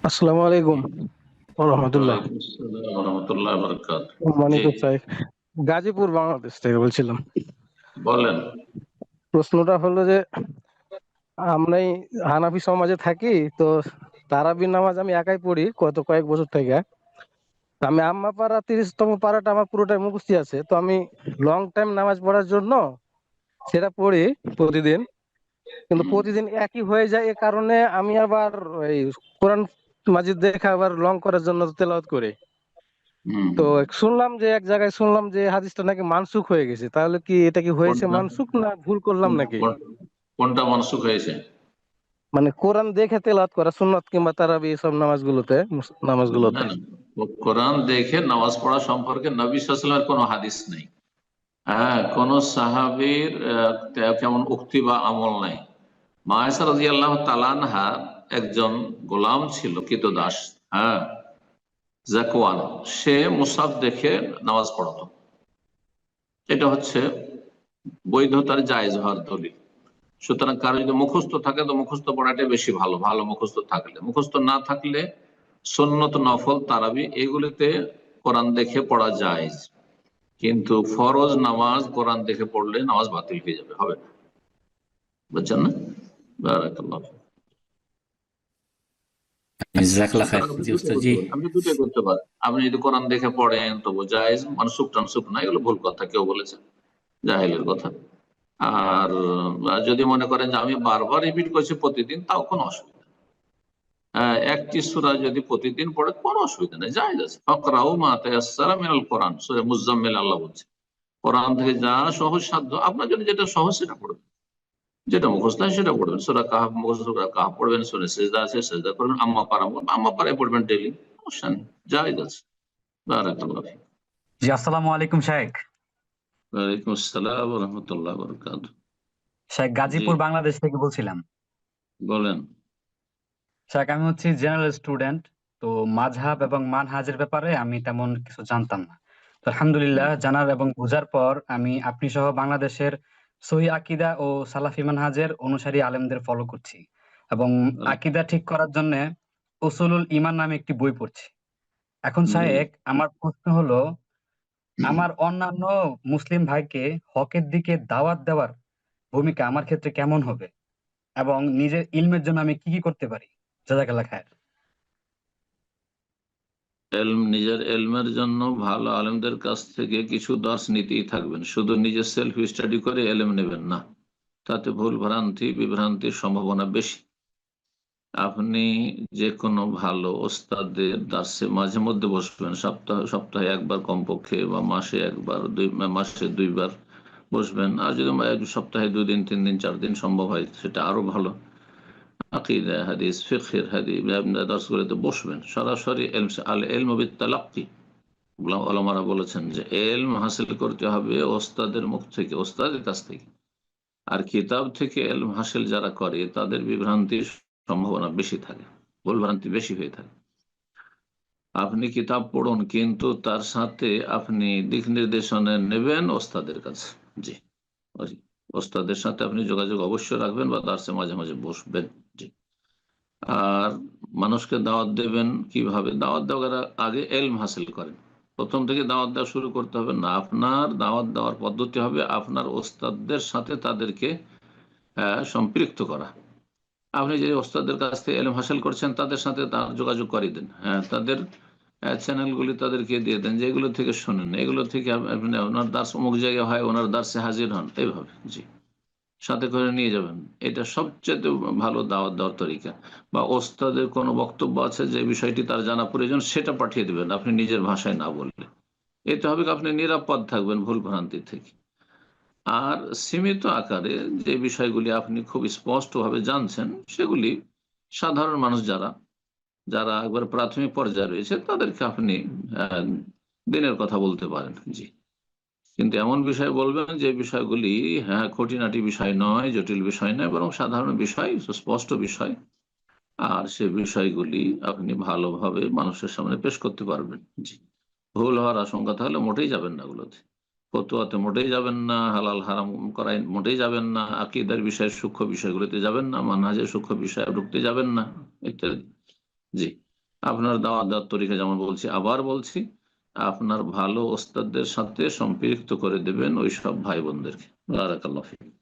আসসালামু আলাইকুম রহমতুল্লাহ। ওয়ালাইকুম আসসালাম ওয়া রাহমাতুল্লাহি ওয়া বারাকাতুহু। জি, মানিকুর সাহেব, গাজীপুর বাংলাদেশ থেকে বলছিলাম। বলেন। প্রশ্নটা হলো যে আমরা এই হানাফি সমাজে থাকি, তো তারাবির নামাজ আমি একাই পড়ি কত কয়েক বছর থেকে। তো আমি আম্মা পাড়া 30তম পাড়াটা আমার পুরোটাই মুখস্থ আছে, তো আমি লং টাইম নামাজ পড়ার জন্য সেটা পড়ি প্রতিদিন। কিন্তু হুম, প্রতিদিন একই হয়ে যায়, এ কারণে আমি আবার এই কোরআন মাজিদ দেখে আবার লং করার জন্য তেলাওয়াত করি। হুম। তো শুনলাম যে এক জায়গায় শুনলাম যে হাদিসটা নাকি মানসুখ হয়ে গেছে, তাহলে কি এটা কি হয়েছে কোনটা মানসুখ না ভুল করলাম নাকি? কোন- কোনটা মনসুখ হয়েছে? মানে কোরআন দেখে তেলাওয়াত করা সুন্নত কিংবা তারাবি এসব নামাজগুলোতে না, নামাজগুলোতে। না, কোরআন দেখে নামাজ পড়া সম্পর্কে নবী সাল্লাল্লাহু আলাইহি ওয়াসাল্লামের কোনো হাদিস নেই। হ্যাঁ, কোন সাহাবীর কেমন উক্তি বা আমল নাই। মা আয়েশা রাদিয়াল্লাহু তাআলা আনহা একজন গোলাম ছিল, কৃতদাস। হ্যাঁ, জাকওয়ান। সে মুসাফ দেখে নামাজ পড়াতো। এটা হচ্ছে বৈধতার জায়েজ হওয়ার দলিল। সুতরাং কারো যদি মুখস্থ থাকে তো মুখস্থ পড়াটাই বেশি ভালো। ভালো মুখস্থ থাকলে, মুখস্থ না থাকলে সুন্নত, নফল, তারাবি এগুলিতে কোরআন দেখে পড়া যায়। কিন্তু ফরজ নামাজ কোরআন দেখে পড়লে নামাজ বাতিল হয়ে যাবে, হবে না। বুঝছেন না? বারাকাল্লাহ। জাজাকাল্লাহ খায়ের। সুতরাং আপনি জি দুটোই উস্তাদ জি। করতে পারেন, আপনি দুটোই করতে পারেন। আপনি যদি কোরআন দেখে পড়েন তবু জায়েজ, মানসুক টানসুক না, এগুলো ভুল কথা কেউ বলেছে, জাহেলের কথা। আর যদি মনে করেন যে আমি বারবার রিপিট করছি প্রতিদিন, তাও কোনো অসুবিধা নেই। একটি সূরা যদি প্রতিদিন পড়ে কোনো অসুবিধা নেই, জায়েজ আছে। ফাকরাউ মা তায়াসসারা মিনাল কোরআন, সূরা মুজাম্মিল আল্লাহ বলছে। কোরআন থেকে যা সহজ সাধ্য আপনার জন্য, যেটা সহজ সেটা পড়বেন, যেটা মুখস্থ হয় সেটা পড়বেন। সূরা কাহাফ মুখস্থ, সূরা কাহাফ পড়বেন। সূরা সিজদা আছে, সিজদা করবেন। আম্মা পাড়ায় পড়বেন ডেইলি, সমস্যা নেই, জায়েজ আছে। বারাকাল্লাহ ফিক। জি, আসসালামু আলাইকুম শাহেখ। ওয়ালাইকুম আসসালাম ওয়া রাহমাতুল্লাহি ওয়া বারাকাতুহু। শাহেখ, জি, গাজীপুর বাংলাদেশ থেকে বলছিলাম। বলেন। শাহেখ, আমি হচ্ছি জেনারেল স্টুডেন্ট। তো মাযহাব এবং মানহাজের ব্যাপারে আমি তেমন কিছু জানতাম না। তো আলহামদুলিল্লাহ, হুম, জানার এবং বোঝার পর আমি আপনি সহ বাংলাদেশের সহি আকীদা ও সালাফি মানহাজের অনুসারী আলেমদের ফলো করছি এবং আকীদা ঠিক করার জন্য উসুলুল ঈমান নামে একটি বই পড়ছি। এখন জি। শাহেখ, আমার প্রশ্ন হলো, আমার অন্যান্য মুসলিম ভাইকে হকের দিকে দাওয়াত দেওয়ার ভূমিকা আমার ক্ষেত্রে কেমন হবে এবং নিজের ইলমের জন্য আমি কি কি করতে পারি? জাযাকাল্লাহ খায়ের। নিজের এলমের জন্য ভালো আলেমদের কাছ থেকে কিছু দর্শ নিতেই থাকবেন। শুধু নিজের সেলফ স্টাডি করে এলেম নেবেন না, তাতে ভুল ভ্রান্তি বিভ্রান্তির সম্ভাবনা বেশি। আপনি যে কোনো ভালো ওস্তাদের দাসে মাঝে মধ্যে বসবেন, সপ্তাহে সপ্তাহে একবার কমপক্ষে, বা মাসে একবার, মাসে দুইবার বসবেন। আর যদি সপ্তাহে 2 দিন 3 দিন 4 দিন সম্ভব হয় সেটা আরো ভালো। আকিদা, হাদিস, ফিকহের হাদিস দর্শগুলোতে বসবেন। সরাসরি আল ইলমু বিত্তালাক্কি, ওলামারা বলেছেন যে এলম হাসিল করতে হবে ওস্তাদের মুখ থেকে, ওস্তাদের কাছ থেকে। আর কিতাব থেকে এলম হাসিল যারা করে তাদের বিভ্রান্তির সম্ভাবনা বেশি থাকে, ভুল ভ্রান্তি বেশি হয়ে থাকে। আপনি কিতাব পড়ুন, কিন্তু তার সাথে আপনি দিক নির্দেশনা নেবেন ওস্তাদের কাছে। জি, ওই ওস্তাদের সাথে আপনি যোগাযোগ অবশ্যই রাখবেন, বা তার সাথে মাঝে মাঝে বসবেন। জি। আর মানুষকে দাওয়াত দেবেন কিভাবে? দাওয়াত দেওয়ার আগে এলম হাসিল করেন। প্রথম থেকে দাওয়াত দেওয়া শুরু করতে হবে না। আপনার দাওয়াত দেওয়ার পদ্ধতি হবে আপনার ওস্তাদদের সাথে তাদেরকে সম্পৃক্ত করা। আপনি যে ওস্তাদের কাছ থেকে এলম হাসিল করছেন তাদের সাথে তার যোগাযোগ করিয়ে দেন। হ্যাঁ, তাদের চ্যানেলগুলি তাদেরকে দিয়ে দেন, যে এগুলো থেকে শোনেন, এগুলো থেকে আপনি ওনার দাস অমুক জায়গায় হয়, ওনার দাসে হাজির হন, এইভাবে। জি, সাথে করে নিয়ে যাবেন। এটা সবচেয়ে ভালো দাওয়াত দেওয়ার তরিকা। বা ওস্তাদের কোনো বক্তব্য আছে যে বিষয়টি তার জানা প্রয়োজন, সেটা পাঠিয়ে দেবেন আপনি নিজের ভাষায় না বললে। এতে হবে কি, আপনি নিরাপদ থাকবেন ভুল ভ্রান্তি থেকে। আর সীমিত আকারে যে বিষয়গুলি আপনি খুব স্পষ্টভাবে জানছেন, সেগুলি সাধারণ মানুষ যারা যারা একবার প্রাথমিক পর্যায়ে রয়েছে তাদেরকে আপনি আহ, দিনের কথা বলতে পারেন। জি, কিন্তু এমন বিষয় বলবেন যে বিষয়গুলি, হ্যাঁ, খুঁটিনাটি বিষয় নয়, জটিল বিষয় নয়, বরং সাধারণ বিষয়, সুস্পষ্ট বিষয়। আর সে বিষয়গুলি আপনি ভালোভাবে মানুষের সামনে পেশ করতে পারবেন। জি, ভুল হওয়ার আশঙ্কা থাকলে মোটেই যাবেন না ওগুলোতে। ফতুয়াতে মোটেই যাবেন না, হালাল হারাম করায় মোটেই যাবেন না, আকীদার বিষয়ের সূক্ষ্ম বিষয়গুলোতে যাবেন না, মানহাজের সূক্ষ্ম বিষয়ে ঢুকতে যাবেন না, ইত্যাদি। জি। আপনার দাওয়াত দেওয়ার তরিকা যেমন বলছি, আবার বলছি, আপনার ভালো ওস্তাদদের সাথে সম্পৃক্ত করে দেবেন ওই সব ভাই বোনদেরকে। বারাকাল্লাহ ফিক।